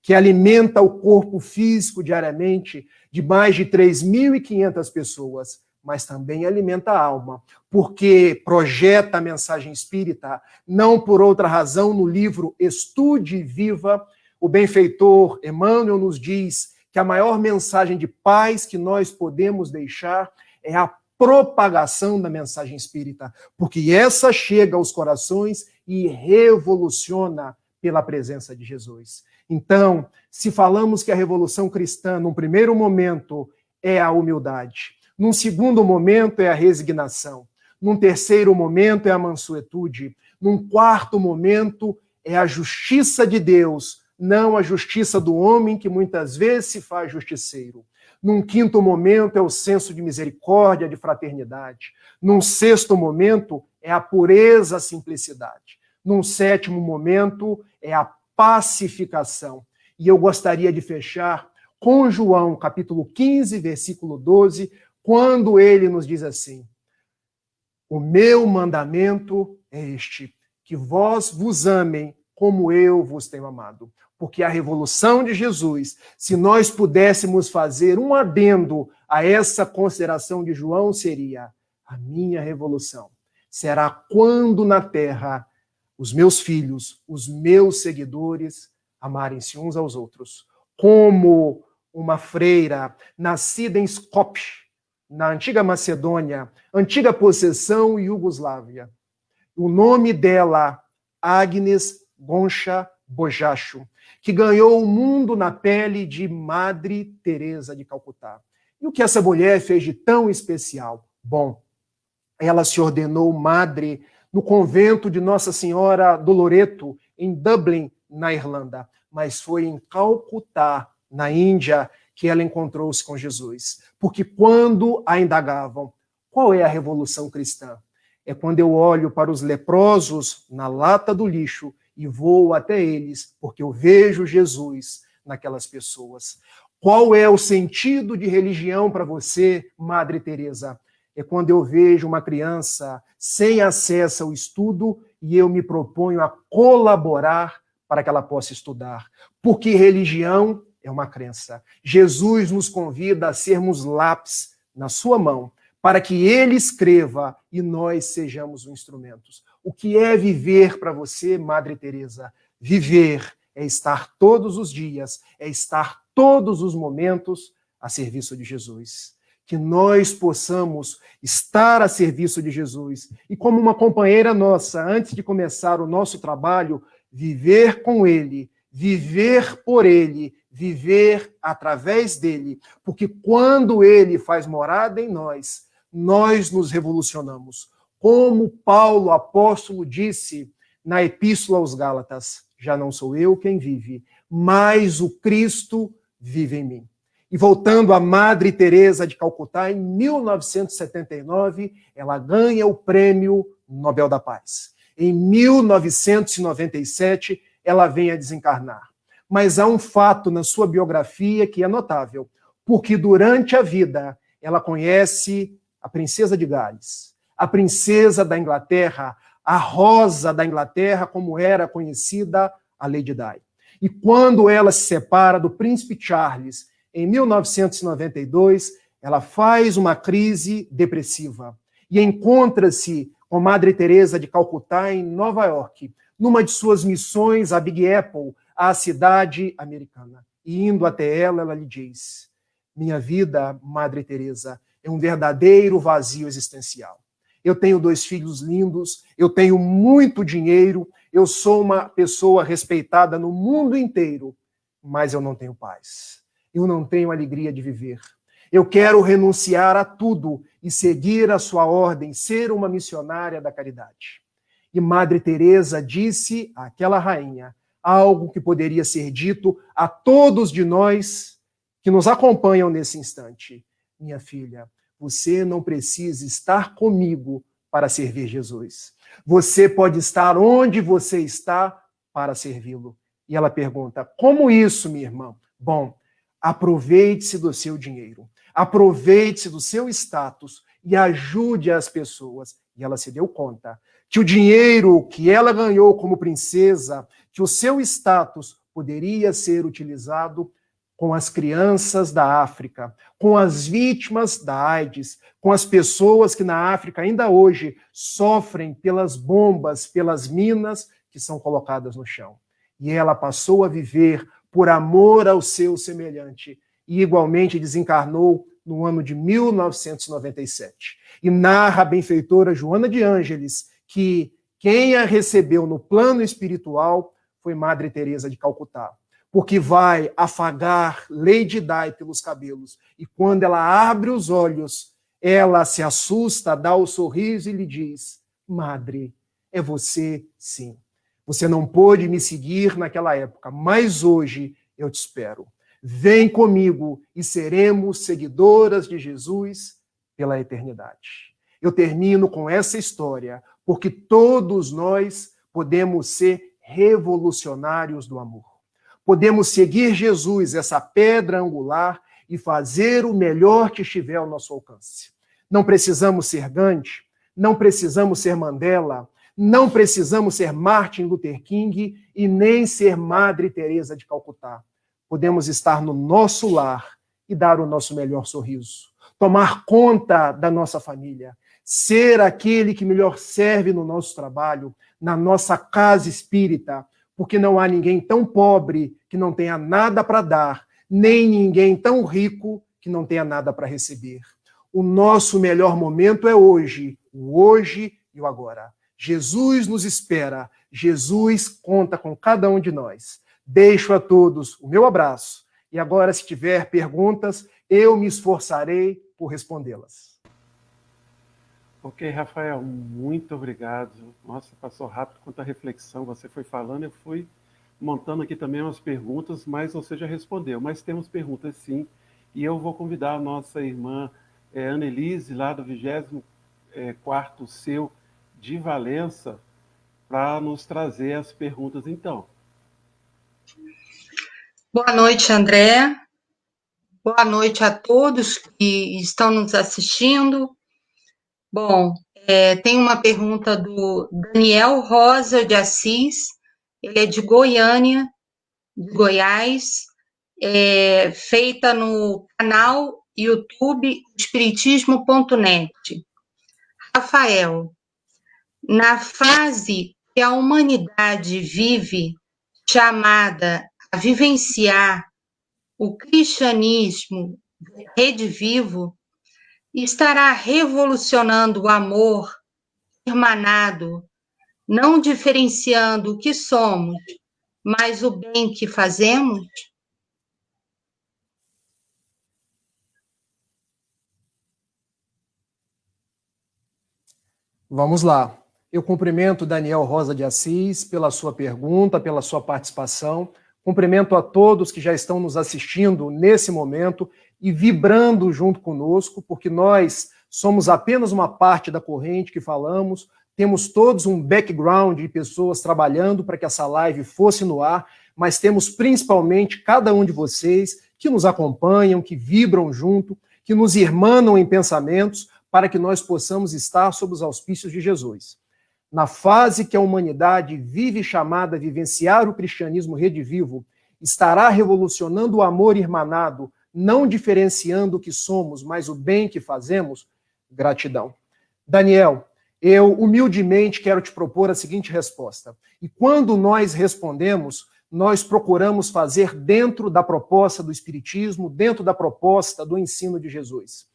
que alimenta o corpo físico diariamente de mais de 3.500 pessoas, mas também alimenta a alma, porque projeta a mensagem espírita, não por outra razão. No livro Estude e Viva, o benfeitor Emmanuel nos diz que a maior mensagem de paz que nós podemos deixar é a propagação da mensagem espírita, porque essa chega aos corações e revoluciona pela presença de Jesus. Então, se falamos que a revolução cristã, num primeiro momento, é a humildade, num segundo momento é a resignação, num terceiro momento é a mansuetude, num quarto momento é a justiça de Deus, não a justiça do homem que muitas vezes se faz justiceiro. Num quinto momento é o senso de misericórdia, de fraternidade. Num sexto momento é a pureza, a simplicidade. Num sétimo momento é a pacificação. E eu gostaria de fechar com João, capítulo 15, versículo 12, quando ele nos diz assim: o meu mandamento é este, que vós vos amem como eu vos tenho amado. Porque a revolução de Jesus, se nós pudéssemos fazer um adendo a essa consideração de João, seria: a minha revolução será quando na terra os meus filhos, os meus seguidores, amarem-se uns aos outros. Como uma freira nascida em Skopje, na antiga Macedônia, antiga possessão Iugoslávia. O nome dela, Agnes Goncha Bojacho, que ganhou o mundo na pele de Madre Teresa de Calcutá. E o que essa mulher fez de tão especial? Bom, ela se ordenou madre no convento de Nossa Senhora do Loreto, em Dublin, na Irlanda. Mas foi em Calcutá, na Índia, que ela encontrou-se com Jesus. Porque quando a indagavam, qual é a revolução cristã? É quando eu olho para os leprosos na lata do lixo e vou até eles, porque eu vejo Jesus naquelas pessoas. Qual é o sentido de religião para você, Madre Teresa? É quando eu vejo uma criança sem acesso ao estudo e eu me proponho a colaborar para que ela possa estudar. Porque religião é uma crença. Jesus nos convida a sermos lápis na sua mão, para que ele escreva e nós sejamos os instrumentos. O que é viver para você, Madre Teresa? Viver é estar todos os dias, é estar todos os momentos a serviço de Jesus. Que nós possamos estar a serviço de Jesus. E como uma companheira nossa, antes de começar o nosso trabalho, viver com Ele, viver por Ele, viver através dele. Porque quando Ele faz morada em nós, nós nos revolucionamos. Como Paulo, apóstolo, disse na Epístola aos Gálatas, já não sou eu quem vive, mas o Cristo vive em mim. E voltando a Madre Teresa de Calcutá, em 1979, ela ganha o Prêmio Nobel da Paz. Em 1997, ela vem a desencarnar. Mas há um fato na sua biografia que é notável, porque durante a vida ela conhece a princesa de Gales, a princesa da Inglaterra, a Rosa da Inglaterra, como era conhecida a Lady Di. E quando ela se separa do príncipe Charles, em 1992, ela faz uma crise depressiva e encontra-se com Madre Teresa de Calcutá em Nova York, numa de suas missões a Big Apple, à cidade americana. E indo até ela, ela lhe diz: minha vida, Madre Teresa, é um verdadeiro vazio existencial. Eu tenho 2 filhos lindos, eu tenho muito dinheiro, eu sou uma pessoa respeitada no mundo inteiro, mas eu não tenho paz. Eu não tenho alegria de viver. Eu quero renunciar a tudo e seguir a sua ordem, ser uma missionária da caridade. E Madre Teresa disse àquela rainha algo que poderia ser dito a todos de nós que nos acompanham nesse instante. Minha filha, você não precisa estar comigo para servir Jesus. Você pode estar onde você está para servi-lo. E ela pergunta: como isso, minha irmã? Bom, aproveite-se do seu dinheiro, aproveite-se do seu status e ajude as pessoas. E ela se deu conta que o dinheiro que ela ganhou como princesa, que o seu status poderia ser utilizado com as crianças da África, com as vítimas da AIDS, com as pessoas que na África ainda hoje sofrem pelas bombas, pelas minas que são colocadas no chão. E ela passou a viver por amor ao seu semelhante, e igualmente desencarnou no ano de 1997. E narra a benfeitora Joana de Ângeles que quem a recebeu no plano espiritual foi Madre Teresa de Calcutá, porque vai afagar Lady Di pelos cabelos, e quando ela abre os olhos, ela se assusta, dá o sorriso e lhe diz: Madre, é você sim. Você não pôde me seguir naquela época, mas hoje eu te espero. Vem comigo e seremos seguidoras de Jesus pela eternidade. Eu termino com essa história, porque todos nós podemos ser revolucionários do amor. Podemos seguir Jesus, essa pedra angular, e fazer o melhor que estiver ao nosso alcance. Não precisamos ser Gandhi, não precisamos ser Mandela, não precisamos ser Martin Luther King e nem ser Madre Teresa de Calcutá. Podemos estar no nosso lar e dar o nosso melhor sorriso, tomar conta da nossa família, ser aquele que melhor serve no nosso trabalho, na nossa casa espírita, porque não há ninguém tão pobre que não tenha nada para dar, nem ninguém tão rico que não tenha nada para receber. O nosso melhor momento é hoje, o hoje e o agora. Jesus nos espera, Jesus conta com cada um de nós. Deixo a todos o meu abraço e agora, se tiver perguntas, eu me esforçarei por respondê-las. Ok, Rafael, muito obrigado. Nossa, passou rápido quanto a reflexão. Você foi falando, eu fui montando aqui também umas perguntas, mas você já respondeu. Mas temos perguntas sim, e eu vou convidar a nossa irmã Annelise, lá do 24º Seu de Valença, para nos trazer as perguntas então. Boa noite, André. Boa noite a todos que estão nos assistindo. Bom, tem uma pergunta do Daniel Rosa de Assis, ele é de Goiânia, de Goiás, feita no canal YouTube espiritismo.net. Rafael, na fase que a humanidade vive, chamada a vivenciar o cristianismo redivivo, estará revolucionando o amor irmanado, não diferenciando o que somos, mas o bem que fazemos? Vamos lá. Eu cumprimento Daniel Rosa de Assis pela sua pergunta, pela sua participação. Cumprimento a todos que já estão nos assistindo nesse momento e vibrando junto conosco, porque nós somos apenas uma parte da corrente que falamos, temos todos um background de pessoas trabalhando para que essa live fosse no ar, mas temos principalmente cada um de vocês que nos acompanham, que vibram junto, que nos irmanam em pensamentos, para que nós possamos estar sob os auspícios de Jesus. Na fase que a humanidade vive chamada a vivenciar o cristianismo redivivo, estará revolucionando o amor irmanado, não diferenciando o que somos, mas o bem que fazemos? Gratidão. Daniel, eu humildemente quero te propor a seguinte resposta. E quando nós respondemos, nós procuramos fazer dentro da proposta do Espiritismo, dentro da proposta do ensino de Jesus.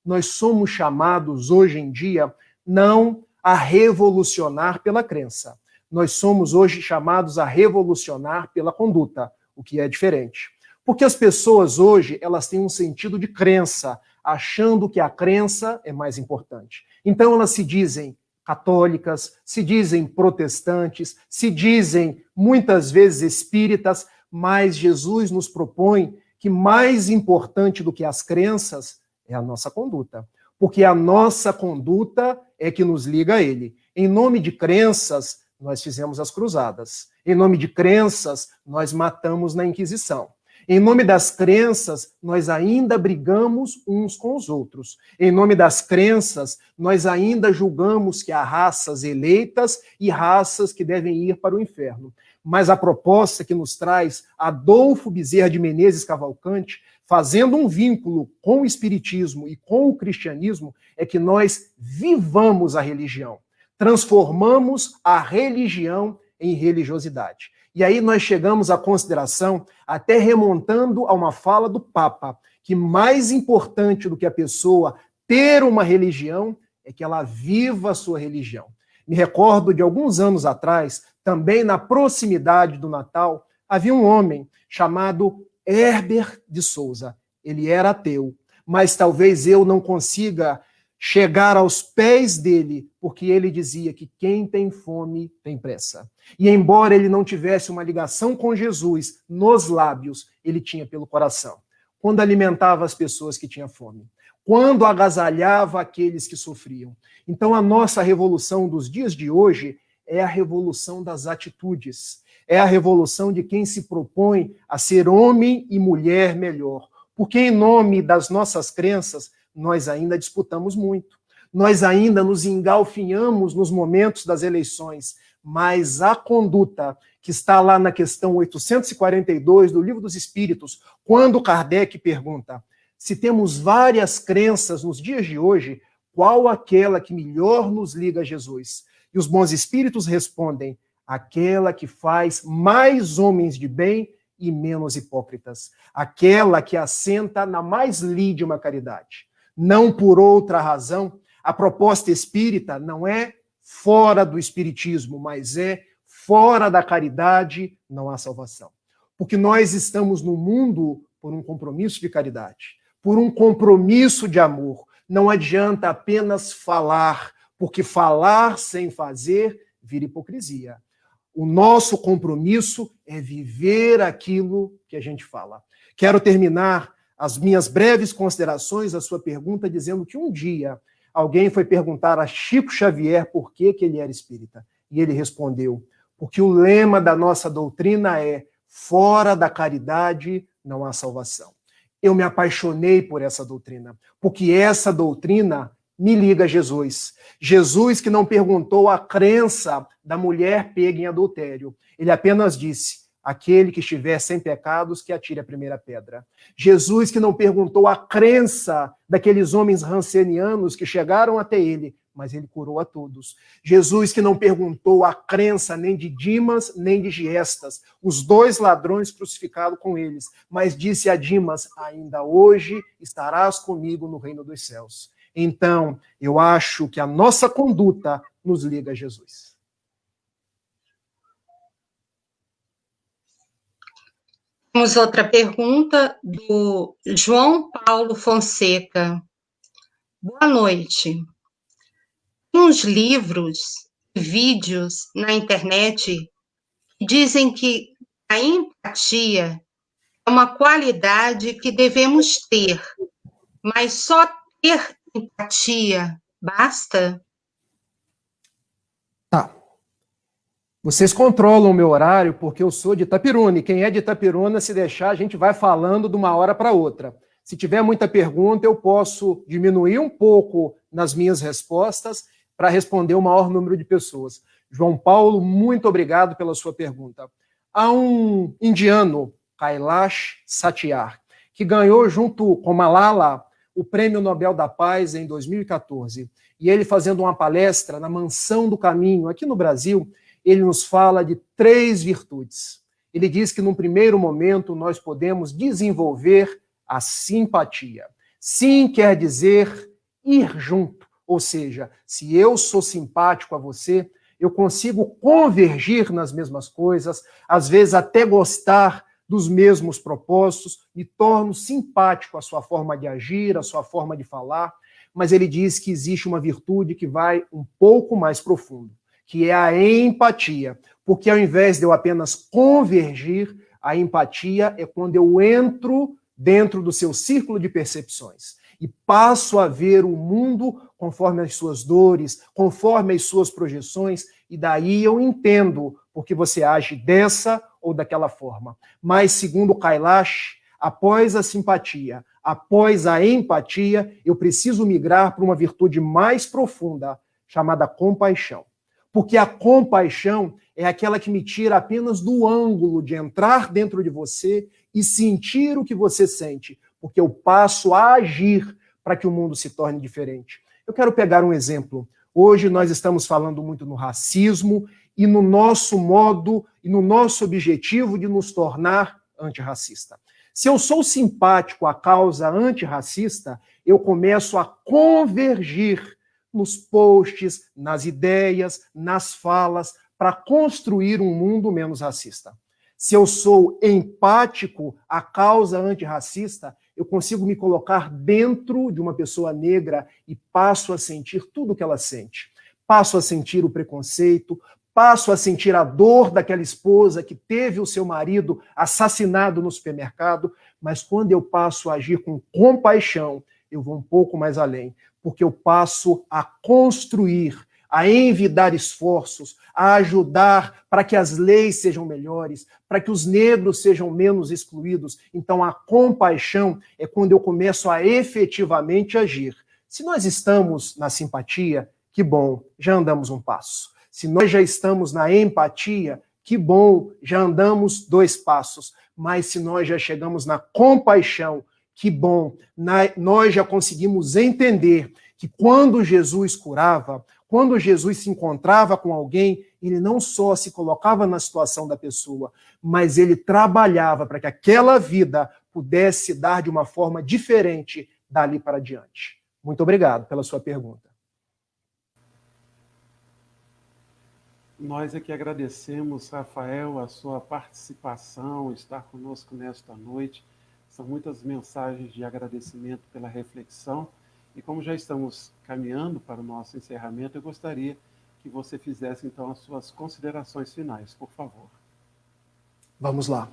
Nós somos chamados hoje em dia não a revolucionar pela crença. Nós somos hoje chamados a revolucionar pela conduta, o que é diferente. Porque as pessoas hoje, elas têm um sentido de crença, achando que a crença é mais importante. Então elas se dizem católicas, se dizem protestantes, se dizem muitas vezes espíritas, mas Jesus nos propõe que mais importante do que as crenças é a nossa conduta. Porque a nossa conduta é que nos liga a ele. Em nome de crenças, nós fizemos as cruzadas. Em nome de crenças, nós matamos na Inquisição. Em nome das crenças, nós ainda brigamos uns com os outros. Em nome das crenças, nós ainda julgamos que há raças eleitas e raças que devem ir para o inferno. Mas a proposta que nos traz Adolfo Bezerra de Menezes Cavalcante, fazendo um vínculo com o Espiritismo e com o cristianismo, é que nós vivamos a religião. Transformamos a religião em religiosidade. E aí nós chegamos à consideração, até remontando a uma fala do Papa, que mais importante do que a pessoa ter uma religião é que ela viva a sua religião. Me recordo de alguns anos atrás, também na proximidade do Natal, havia um homem chamado Herbert de Souza. Ele era ateu, mas talvez eu não consiga chegar aos pés dele, porque ele dizia que quem tem fome tem pressa. E embora ele não tivesse uma ligação com Jesus nos lábios, ele tinha pelo coração. Quando alimentava as pessoas que tinham fome, quando agasalhava aqueles que sofriam. Então a nossa revolução dos dias de hoje é a revolução das atitudes, é a revolução de quem se propõe a ser homem e mulher melhor. Porque em nome das nossas crenças, nós ainda disputamos muito. Nós ainda nos engalfinhamos nos momentos das eleições, mas a conduta que está lá na questão 842 do Livro dos Espíritos, quando Kardec pergunta se temos várias crenças nos dias de hoje, qual aquela que melhor nos liga a Jesus? E os bons espíritos respondem, aquela que faz mais homens de bem e menos hipócritas, aquela que assenta na mais lídima caridade. Não por outra razão, a proposta espírita não é fora do espiritismo, mas é fora da caridade não há salvação. Porque nós estamos no mundo por um compromisso de caridade, por um compromisso de amor. Não adianta apenas falar, porque falar sem fazer vira hipocrisia. O nosso compromisso é viver aquilo que a gente fala. Quero terminar as minhas breves considerações à sua pergunta dizendo que um dia alguém foi perguntar a Chico Xavier por que ele era espírita. E ele respondeu, porque o lema da nossa doutrina é fora da caridade não há salvação. Eu me apaixonei por essa doutrina, porque essa doutrina me liga a Jesus. Jesus que não perguntou a crença da mulher pega em adultério. Ele apenas disse, aquele que estiver sem pecados, que atire a primeira pedra. Jesus que não perguntou a crença daqueles homens rancenianos que chegaram até ele mas ele curou a todos. Jesus que não perguntou a crença nem de Dimas, nem de Giestas, os dois ladrões crucificados com eles, mas disse a Dimas, ainda hoje estarás comigo no reino dos céus. Então, eu acho que a nossa conduta nos liga a Jesus. Temos outra pergunta do João Paulo Fonseca. Boa noite. Tem uns livros e vídeos na internet que dizem que a empatia é uma qualidade que devemos ter, mas só ter empatia basta? Tá. Vocês controlam o meu horário porque eu sou de Itapiruna, e quem é de Itapiruna, se deixar, a gente vai falando de uma hora para outra. Se tiver muita pergunta, eu posso diminuir um pouco nas minhas respostas para responder o maior número de pessoas. João Paulo, muito obrigado pela sua pergunta. Há um indiano, Kailash Satyarthi, que ganhou junto com Malala o Prêmio Nobel da Paz em 2014. E ele fazendo uma palestra na Mansão do Caminho, aqui no Brasil, ele nos fala de 3 virtudes. Ele diz que, num primeiro momento, nós podemos desenvolver a simpatia. Sim quer dizer ir junto, ou seja, se eu sou simpático a você, eu consigo convergir nas mesmas coisas, às vezes até gostar dos mesmos propósitos, me torno simpático à sua forma de agir, à sua forma de falar, mas ele diz que existe uma virtude que vai um pouco mais profundo, que é a empatia, porque ao invés de eu apenas convergir, a empatia é quando eu entro dentro do seu círculo de percepções e passo a ver o mundo conforme as suas dores, conforme as suas projeções, e daí eu entendo porque você age dessa ou daquela forma. Mas, segundo Kailash, após a simpatia, após a empatia, eu preciso migrar para uma virtude mais profunda, chamada compaixão. Porque a compaixão é aquela que me tira apenas do ângulo de entrar dentro de você e sentir o que você sente, porque eu passo a agir para que o mundo se torne diferente. Eu quero pegar um exemplo. Hoje nós estamos falando muito no racismo e no nosso modo e no nosso objetivo de nos tornar antirracista. Se eu sou simpático à causa antirracista, eu começo a convergir nos posts, nas ideias, nas falas, para construir um mundo menos racista. Se eu sou empático à causa antirracista, eu consigo me colocar dentro de uma pessoa negra e passo a sentir tudo o que ela sente. Passo a sentir o preconceito, passo a sentir a dor daquela esposa que teve o seu marido assassinado no supermercado, mas quando eu passo a agir com compaixão, eu vou um pouco mais além, porque eu passo a construir, a envidar esforços, a ajudar para que as leis sejam melhores, para que os negros sejam menos excluídos. Então, a compaixão é quando eu começo a efetivamente agir. Se nós estamos na simpatia, que bom, já andamos um passo. Se nós já estamos na empatia, que bom, já andamos 2 passos. Mas se nós já chegamos na compaixão, que bom, nós já conseguimos entender que quando Jesus curava, quando Jesus se encontrava com alguém, ele não só se colocava na situação da pessoa, mas ele trabalhava para que aquela vida pudesse dar de uma forma diferente dali para diante. Muito obrigado pela sua pergunta. Nós aqui agradecemos, Rafael, a sua participação, estar conosco nesta noite. São muitas mensagens de agradecimento pela reflexão. E como já estamos caminhando para o nosso encerramento, eu gostaria que você fizesse, então, as suas considerações finais, por favor. Vamos lá.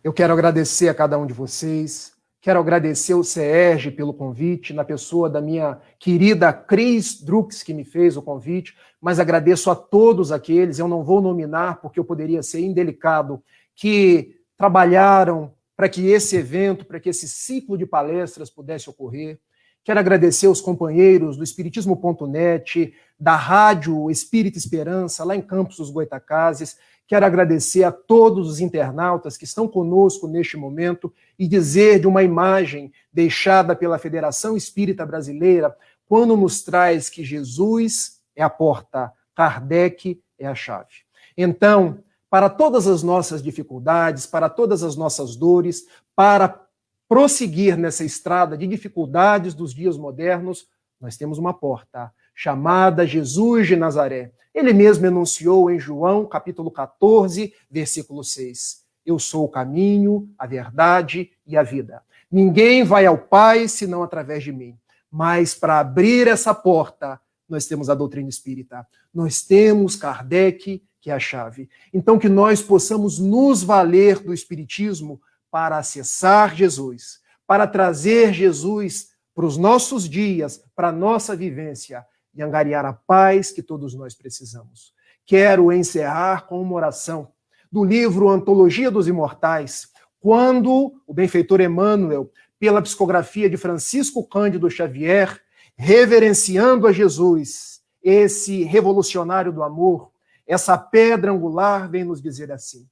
Eu quero agradecer a cada um de vocês, quero agradecer o CERJ pelo convite, na pessoa da minha querida Cris Drux, que me fez o convite, mas agradeço a todos aqueles, eu não vou nominar porque eu poderia ser indelicado, que trabalharam para que esse evento, para que esse ciclo de palestras pudesse ocorrer. Quero agradecer os companheiros do Espiritismo.net, da Rádio Espírita Esperança, lá em Campos dos Goitacazes. Quero agradecer a todos os internautas que estão conosco neste momento e dizer de uma imagem deixada pela Federação Espírita Brasileira, quando nos traz que Jesus é a porta, Kardec é a chave. Então, para todas as nossas dificuldades, para todas as nossas dores, para prosseguir nessa estrada de dificuldades dos dias modernos, nós temos uma porta chamada Jesus de Nazaré. Ele mesmo enunciou em João, capítulo 14, versículo 6. Eu sou o caminho, a verdade e a vida. Ninguém vai ao Pai senão através de mim. Mas para abrir essa porta, nós temos a doutrina espírita. Nós temos Kardec, que é a chave. Então, que nós possamos nos valer do Espiritismo para acessar Jesus, para trazer Jesus para os nossos dias, para a nossa vivência e angariar a paz que todos nós precisamos. Quero encerrar com uma oração do livro Antologia dos Imortais, quando o benfeitor Emmanuel, pela psicografia de Francisco Cândido Xavier, reverenciando a Jesus, esse revolucionário do amor, essa pedra angular, vem nos dizer assim: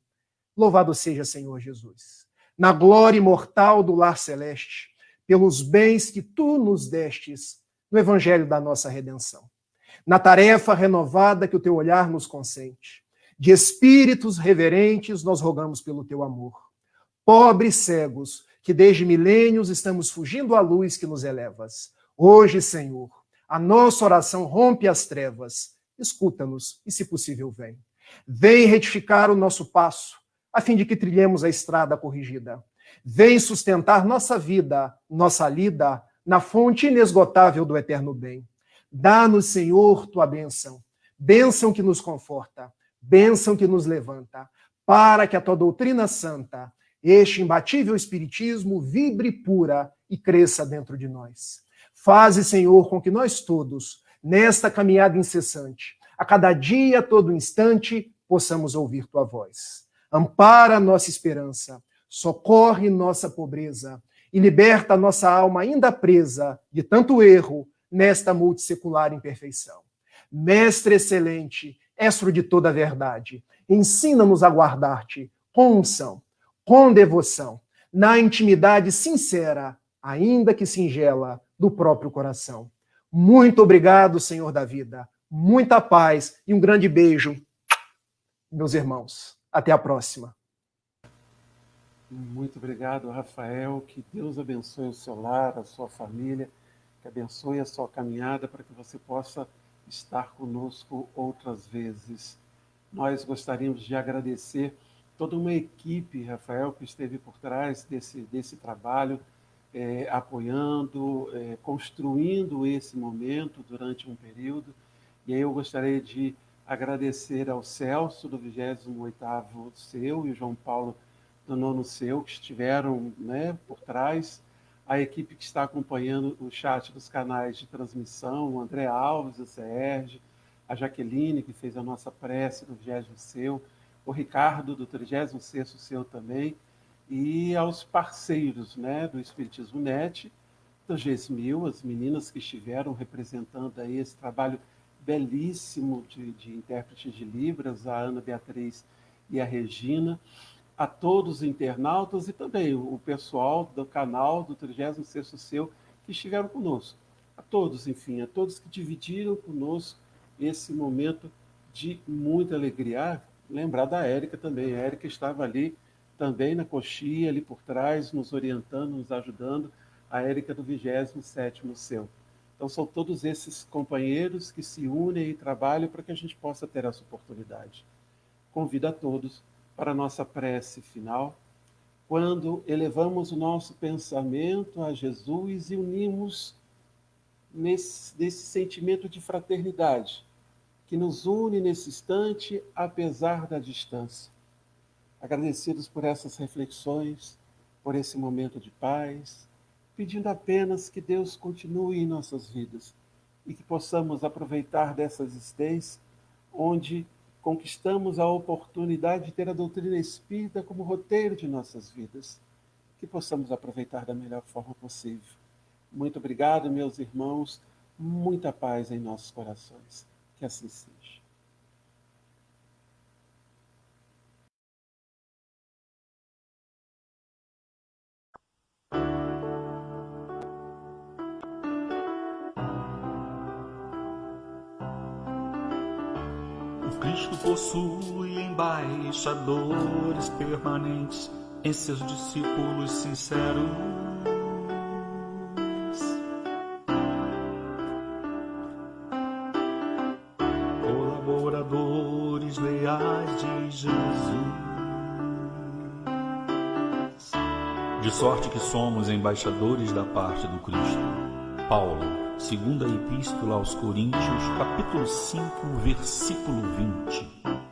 louvado seja, Senhor Jesus, na glória imortal do lar celeste, pelos bens que tu nos destes no evangelho da nossa redenção, na tarefa renovada que o teu olhar nos consente. De espíritos reverentes nós rogamos pelo teu amor. Pobres cegos, que desde milênios estamos fugindo à luz que nos elevas. Hoje, Senhor, a nossa oração rompe as trevas. Escuta-nos e, se possível, vem. Vem retificar o nosso passo, a fim de que trilhemos a estrada corrigida. Vem sustentar nossa vida, nossa lida, na fonte inesgotável do eterno bem. Dá-nos, Senhor, tua bênção, bênção que nos conforta, bênção que nos levanta, para que a tua doutrina santa, este imbatível espiritismo, vibre pura e cresça dentro de nós. Faze, Senhor, com que nós todos, nesta caminhada incessante, a cada dia, a todo instante, possamos ouvir tua voz. Ampara a nossa esperança, socorre nossa pobreza e liberta a nossa alma ainda presa de tanto erro nesta multissecular imperfeição. Mestre excelente, estro de toda a verdade, ensina-nos a guardar-te com unção, com devoção, na intimidade sincera, ainda que singela, do próprio coração. Muito obrigado, Senhor da vida, muita paz e um grande beijo, meus irmãos. Até a próxima. Muito obrigado, Rafael. Que Deus abençoe o seu lar, a sua família, que abençoe a sua caminhada para que você possa estar conosco outras vezes. Nós gostaríamos de agradecer toda uma equipe, Rafael, que esteve por trás desse trabalho, apoiando, construindo esse momento durante um período. E aí eu gostaria de agradecer ao Celso, do 28º seu, e o João Paulo, do 9º seu, que estiveram, por trás, a equipe que está acompanhando o chat dos canais de transmissão, o André Alves, o Serge, a Jaqueline, que fez a nossa prece do 20º seu, o Ricardo, do 36º seu também, e aos parceiros, do Espiritismo Net, do GESMIL, as meninas que estiveram representando aí esse trabalho belíssimo de intérprete de Libras, a Ana Beatriz e a Regina, a todos os internautas e também o pessoal do canal do 36º seu que estiveram conosco. A todos, enfim, a todos que dividiram conosco esse momento de muita alegria. Lembrar da Érica também. A Érica estava ali também na coxia, ali por trás, nos orientando, nos ajudando. A Érica do 27º seu. Então, são todos esses companheiros que se unem e trabalham para que a gente possa ter essa oportunidade. Convido a todos para a nossa prece final, quando elevamos o nosso pensamento a Jesus e unimos nesse sentimento de fraternidade, que nos une nesse instante, apesar da distância. Agradecidos por essas reflexões, por esse momento de paz, pedindo apenas que Deus continue em nossas vidas e que possamos aproveitar dessa existência onde conquistamos a oportunidade de ter a doutrina espírita como roteiro de nossas vidas, que possamos aproveitar da melhor forma possível. Muito obrigado, meus irmãos, muita paz em nossos corações. Que assim seja. Cristo possui embaixadores permanentes em seus discípulos sinceros. Colaboradores leais de Jesus. De sorte que somos embaixadores da parte do Cristo. Paulo, segunda Epístola aos Coríntios, capítulo 5, versículo 20.